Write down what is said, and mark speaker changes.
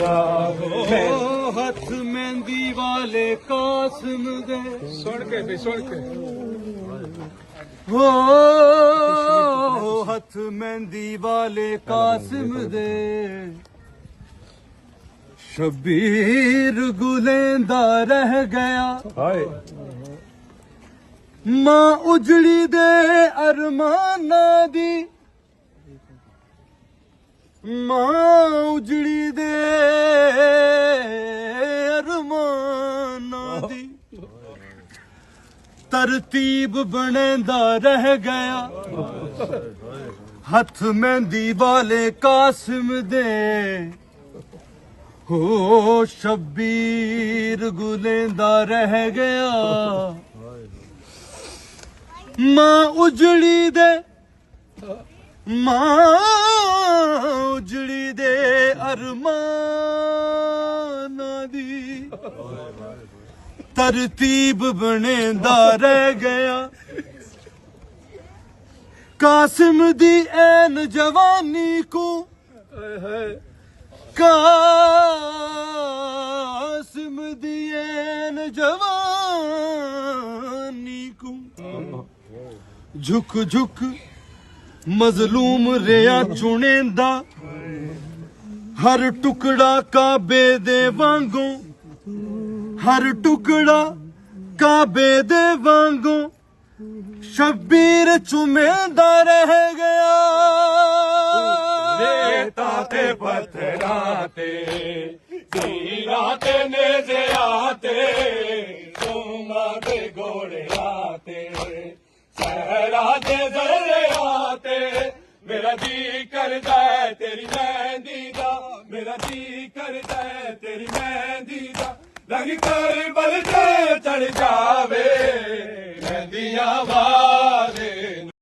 Speaker 1: जावे हथ मेहंदी वाले कासिम दे सुन के हो हथ मेहंदी वाले कासिम दे शबीर गुलेंदा रह गया मां उजड़ी दे अरमाना दी मां उजड़ी दे अरमाना दी तरतीब बनेंदा रह गया हथ मेहंदी वाले कासिम दे हो शबीर गुलेंदा रह गया मां उजड़ी दे मां उजड़ी दे अरमाना दी तरतीब बनेंदा रह गया कासिम दी ऐन जवानी को कासिम दी ऐन जवानी को झुक झुक मजलूम रिया चुनेंदा हर टुकड़ा काबे दे वांगू हर टुकड़ा काबे दे वांगू शबीर चुमेंदा रह गया
Speaker 2: रेता ते पत्थराते सीरा ते नेज़े आते सोमा दे घोड़े आते सहरा दे जरे आते मेरा जी करदा है तेरी मेहंदी दा मेरा जी करदा है तेरी मेहंदी दा रंग कर बल ते चढ़ जावे मेहंदियां